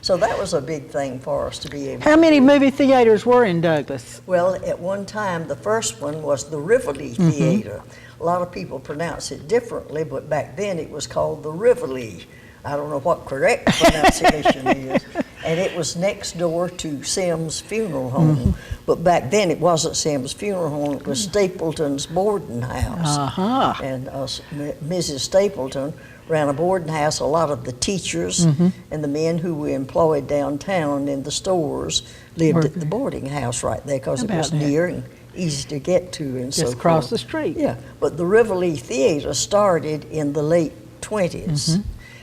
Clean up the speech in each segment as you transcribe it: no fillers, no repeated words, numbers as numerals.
So that was a big thing for us to be able How to many do. movie theaters were in Douglas? Well, at one time, the first one was the Rivoli Theater. A lot of people pronounce it differently, but back then it was called the Rivoli. I don't know what correct pronunciation is. And it was next door to Sims Funeral Home. But back then it wasn't Sims Funeral Home, it was Stapleton's boarding house. Uh-huh. And Mrs. Stapleton ran a boarding house. A lot of the teachers and the men who were employed downtown in the stores lived at the boarding house right there because it How was about that? near and easy to get to and so Just across forth. the street. Yeah, but the Rivoli Theater started in the late 20s.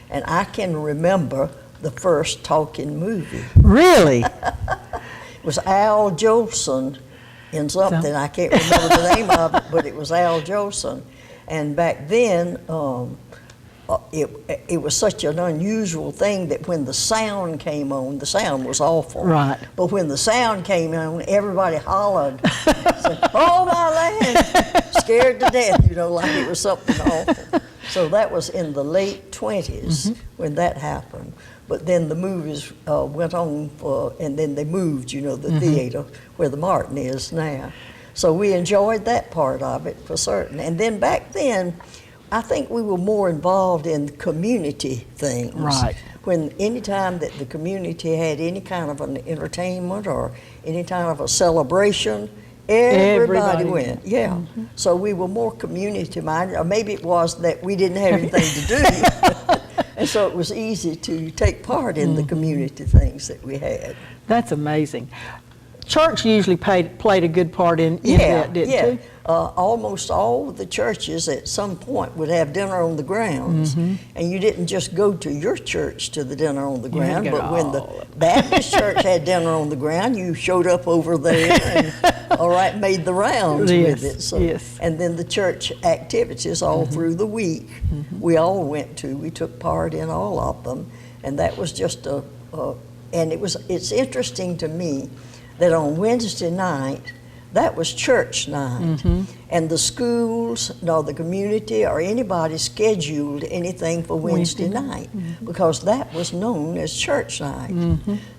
And I can remember the first talking movie. Really? It was Al Jolson in something. I can't remember the name of it, but it was Al Jolson. And back then, it was such an unusual thing that when the sound came on, the sound was awful. Right. But when the sound came on, everybody hollered, said, "Oh my land!" Scared to death, like it was something awful. So that was in the late 20s when that happened. But then the movies went on, and then they moved, the theater where the Martin is now. So we enjoyed that part of it for certain. And then back then, I think we were more involved in community things. Right. When any time that the community had any kind of an entertainment or any kind of a celebration, everybody went. Yeah. So we were more community minded, or maybe it was that we didn't have anything to do. And so it was easy to take part in the community things that we had. That's amazing. Church usually played a good part in that, didn't it? Almost all the churches at some point would have dinner on the grounds, and you didn't just go to your church to the dinner on the ground, but when the Baptist church had dinner on the ground, you showed up over there and made the rounds with it. So, and then the church activities all through the week, we all went to. We took part in all of them, and that was just it's interesting to me that on Wednesday night, that was church night. And the schools, nor the community, or anybody scheduled anything for Wednesday night because that was known as church night.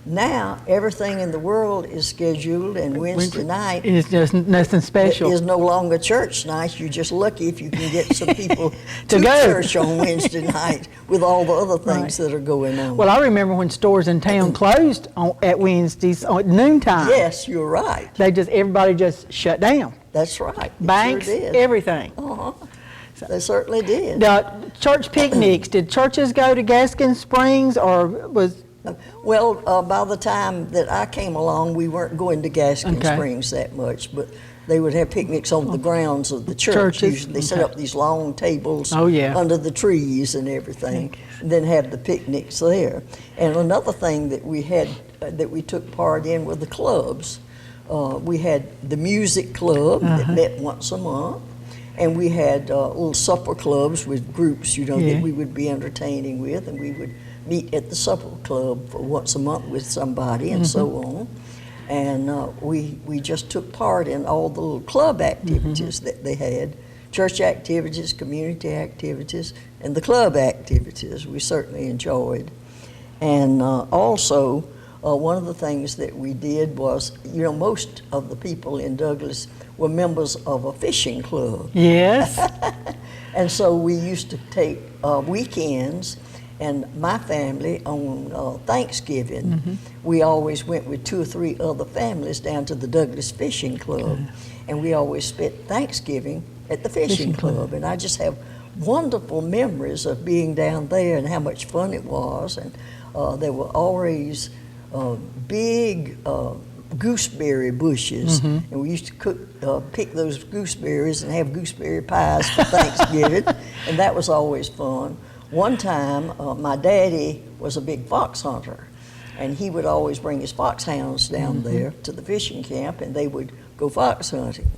Now, everything in the world is scheduled, and Wednesday night is just nothing special. It is no longer church night. You're just lucky if you can get some people to go. church on Wednesday night with all the other things that are going on. Well, I remember when stores in town closed at Wednesdays at noontime. Yes, you're right. Everybody just shut down. That's right. Banks, sure did. everything. They certainly did. The church picnics, did churches go to Gaskin Springs or was... Well, by the time that I came along, we weren't going to Gaskin Springs that much, but they would have picnics on the grounds of the church. Churches. Usually they set up these long tables under the trees and everything, and then have the picnics there. And another thing that we had, that we took part in were the clubs. We had the music club that met once a month, and we had little supper clubs with groups, that we would be entertaining with, and we would meet at the supper club for once a month with somebody and so on. And we just took part in all the little club activities that they had, church activities, community activities, and the club activities we certainly enjoyed. And also, one of the things that we did was, most of the people in Douglas were members of a fishing club. Yes. And so we used to take weekends, and my family on Thanksgiving, we always went with 2 or 3 other families down to the Douglas Fishing Club, and we always spent Thanksgiving at the fishing club. And I just have wonderful memories of being down there and how much fun it was. And there were always big gooseberry bushes, and we used to pick those gooseberries and have gooseberry pies for Thanksgiving, and that was always fun. One time, my daddy was a big fox hunter, and he would always bring his foxhounds down there to the fishing camp, and they would go fox hunting.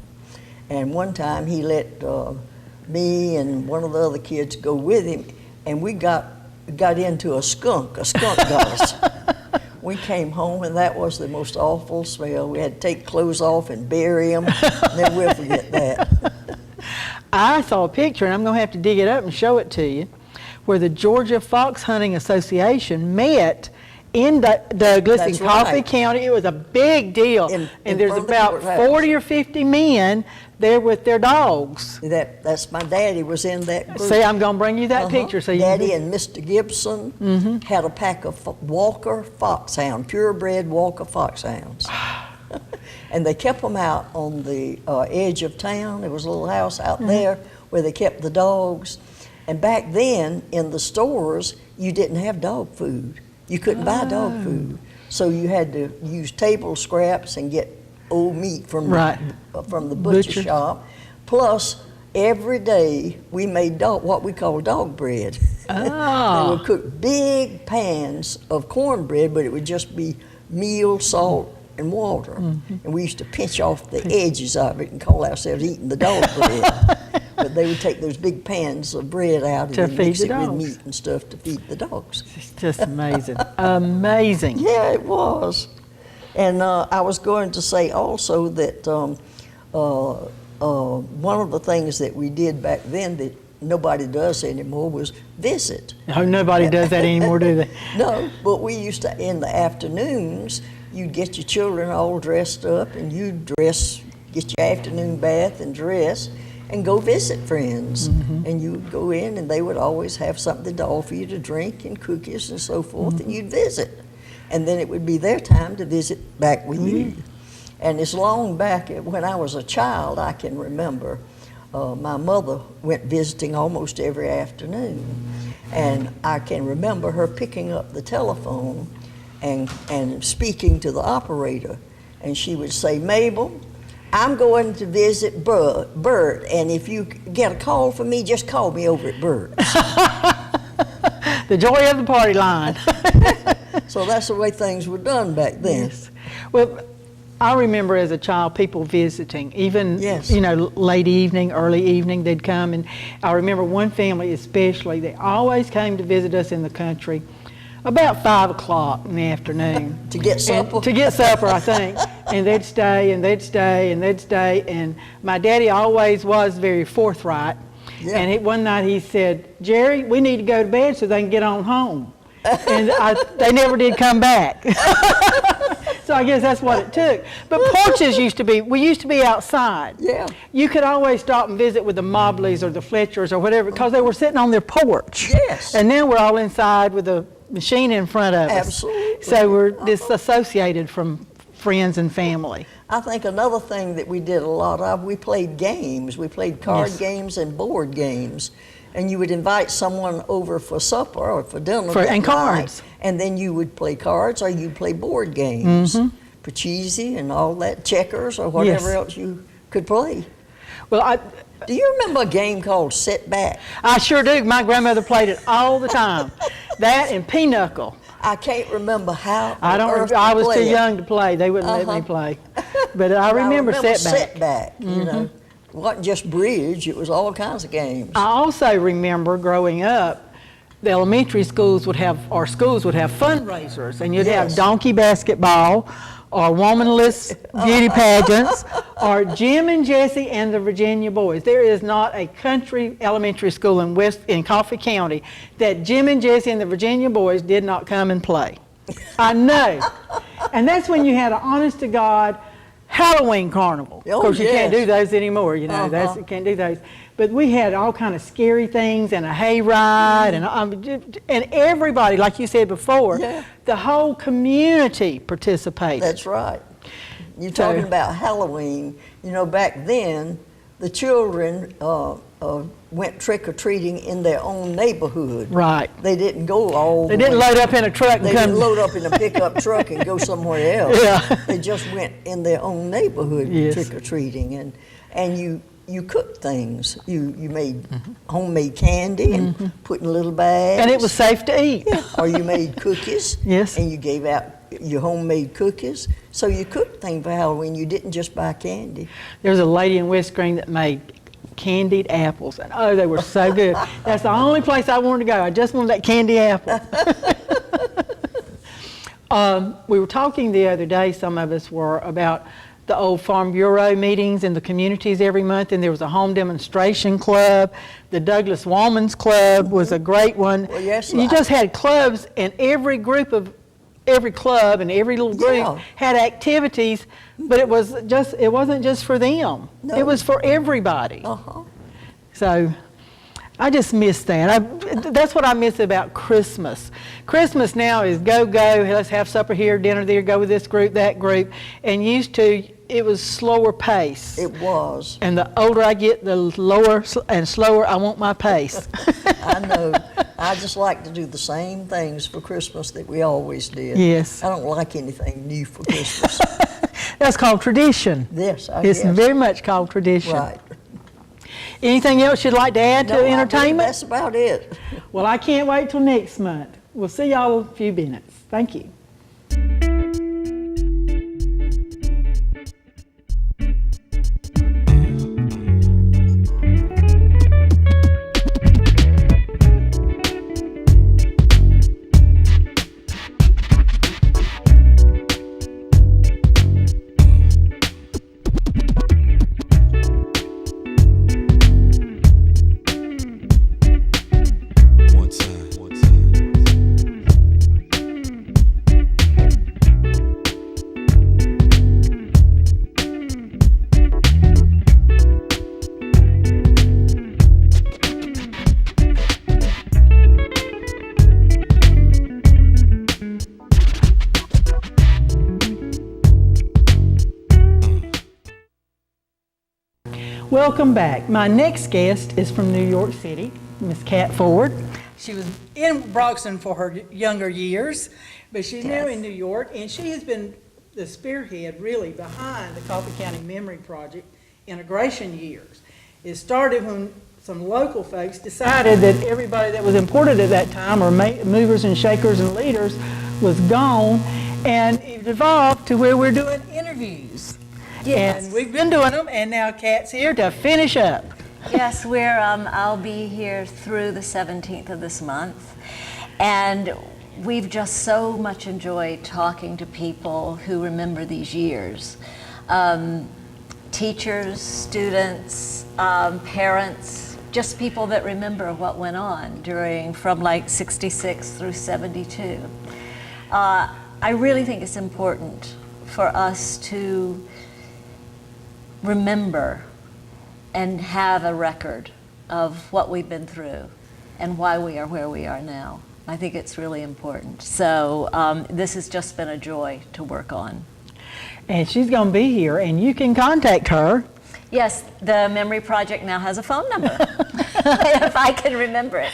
And one time he let me and one of the other kids go with him, and we got into a skunk got us. We came home, and that was the most awful smell. We had to take clothes off and bury them, and then we'll forget that. I saw a picture, and I'm going to have to dig it up and show it to you, where the Georgia Fox Hunting Association met in Douglas, That's in Coffee right. County. It was a big deal. In And there's front of the about courthouse. 40 or 50 men there with their dogs. That's my daddy was in that group. See, I'm going to bring you that picture. So you Daddy can, and Mr. Gibson had a pack of Walker foxhound, purebred Walker foxhounds. And they kept them out on the edge of town. There was a little house out there where they kept the dogs. And back then, in the stores, you didn't have dog food. You couldn't buy dog food. So you had to use table scraps and get old meat from, from the butcher shop. Plus, every day we made what we call dog bread. Oh. They would cook big pans of cornbread, but it would just be meal, salt, and water. And we used to pinch off the edges of it and call ourselves eating the dog bread. But they would take those big pans of bread out and then mix it with meat and stuff to feed the dogs. It's just amazing. Amazing. Yeah, it was. And I was going to say also that one of the things that we did back then that nobody does anymore was visit. Oh, nobody does that anymore, do they? No, but we used to, in the afternoons, you'd get your children all dressed up and you'd get your afternoon bath and dress and go visit friends. And you'd go in and they would always have something to offer you to drink and cookies and so forth, and you'd visit. And then it would be their time to visit back with you. And as long back when I was a child, I can remember my mother went visiting almost every afternoon. And I can remember her picking up the telephone and speaking to the operator. And she would say, "Mabel, I'm going to visit Bert, and if you get a call from me, just call me over at Bert's." The joy of the party line. So that's the way things were done back then. Yes. Well, I remember as a child people visiting, even, you know, late evening, early evening, they'd come. And I remember one family especially, they always came to visit us in the country about 5 o'clock in the afternoon. To get supper? To get supper, I think. And they'd stay, and they'd stay, and they'd stay. And my daddy always was very forthright. Yeah. And one night he said, "Jerry, we need to go to bed so they can get on home." And they never did come back. So I guess that's what it took. But porches we used to be outside. Yeah. You could always stop and visit with the Mobleys or the Fletchers or whatever because they were sitting on their porch. Yes. And now we're all inside with a machine in front of us. Absolutely. So we're disassociated from friends and family. I think another thing that we did a lot of, we played games. We played card games and board games. And you would invite someone over for supper or for dinner. And cards. And then you would play cards or you'd play board games. Pachisi and all that, checkers or whatever else you could play. Well, do you remember a game called Sit Back? I sure do. My grandmother played it all the time. That and Pinochle. I can't remember how. I was too young to play. They wouldn't let me play. But I remember Sit Back. You know. It wasn't just bridge, it was all kinds of games. I also remember growing up, the elementary schools would have fundraisers, and you'd have donkey basketball, or womanless beauty pageants, or Jim and Jesse and the Virginia Boys. There is not a country elementary school in Coffee County that Jim and Jesse and the Virginia Boys did not come and play. I know. And that's when you had an honest to God Halloween carnival. Of course, you can't do those anymore, you know, you can't do those. But we had all kind of scary things and a hayride and everybody, like you said before, the whole community participated. That's right. You're talking about Halloween. You know, back then, the children went trick-or-treating in their own neighborhood. Right. They didn't go all They didn't load up in a truck and They didn't load up in a pickup truck and go somewhere else. Yeah. They just went in their own neighborhood trick-or-treating. And you cooked things. You made homemade candy and put in little bags. And it was safe to eat. Or you made cookies. Yes. And you gave out your homemade cookies. So you cooked things for Halloween. You didn't just buy candy. There was a lady in West Green that made candied apples, and oh, they were so good. That's the only place I wanted to go. I just wanted that candy apple. We were talking the other day, some of us were, about the old Farm Bureau meetings in the communities every month, and there was a home demonstration club. The Douglas Woman's Club was a great one. Well, yes, you just had clubs, and every group of every club and every little group Yeah. had activities, but it wasn't just for them. No. It was for everybody. Uh-huh. So I just miss that. That's what I miss about Christmas. Christmas now is go, let's have supper here, dinner there, go with this group, that group. And used to, it was slower pace. It was. And the older I get, the lower and slower I want my pace. I know. I just like to do the same things for Christmas that we always did. Yes. I don't like anything new for Christmas. That's called tradition. Yes, I It's guess. very much called tradition. Right. Anything else you'd like to add No, to I believe entertainment? that's about it. Well, I can't wait till next month. We'll see y'all in a few minutes. Thank you. One time. Welcome back. My next guest is from New York City, Miss Kat Ford. She was in Broxton for her younger years, but she's now in New York, and she has been the spearhead really behind the Coffee County Memory Project integration years. It started when some local folks decided that everybody that was important at that time, or movers and shakers and leaders, was gone, and it evolved to where we're doing interviews. Yes. And we've been doing them, and now Kat's here to finish up. Yes, I'll be here through the 17th of this month. And we've just so much enjoyed talking to people who remember these years. Teachers, students, parents, just people that remember what went on from like 66 through 72. I really think it's important for us to remember and have a record of what we've been through and why we are where we are now. I think it's really important. So this has just been a joy to work on. And she's going to be here, and you can contact her. Yes, the Memory Project now has a phone number, if I can remember it.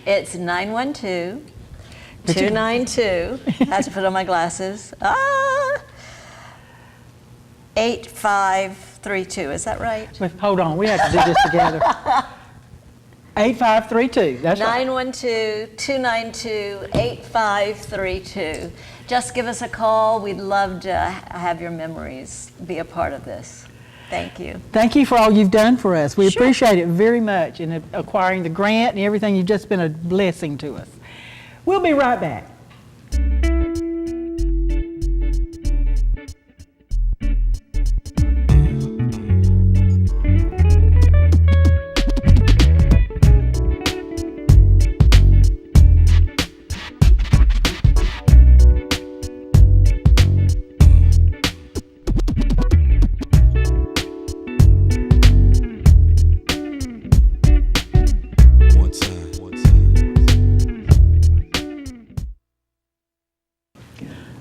It's 912-292, I have to put on my glasses, 8532, is that right? But hold on, we have to do this together. 8532, that's right. 912-292-8532. Just give us a call. We'd love to have your memories be a part of this. Thank you. Thank you for all you've done for us. We Sure. appreciate it very much in acquiring the grant and everything. You've just been a blessing to us. We'll be right back. One time.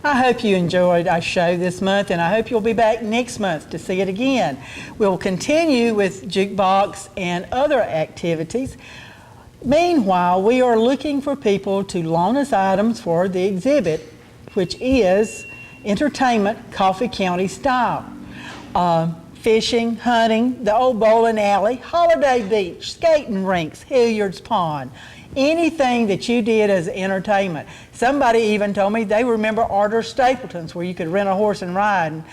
I hope you enjoyed our show this month, and I hope you'll be back next month to see it again. We'll continue with Jukebox and other activities. Meanwhile, we are looking for people to loan us items for the exhibit, which is Entertainment Coffee County Style. Fishing, hunting, the old bowling alley, Holiday Beach, skating rinks, Hilliard's Pond, anything that you did as entertainment. Somebody even told me they remember Arthur Stapleton's, where you could rent a horse and ride. And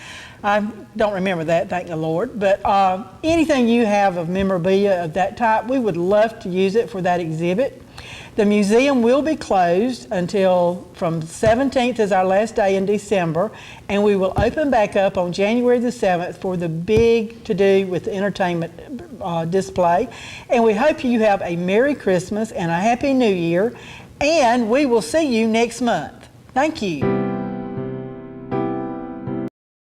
I don't remember that, thank the Lord. But anything you have of memorabilia of that type, we would love to use it for that exhibit. The museum will be closed until from 17th is our last day in December, and we will open back up on January the 7th for the big to-do with the entertainment display. And we hope you have a Merry Christmas and a Happy New Year, and we will see you next month. Thank you.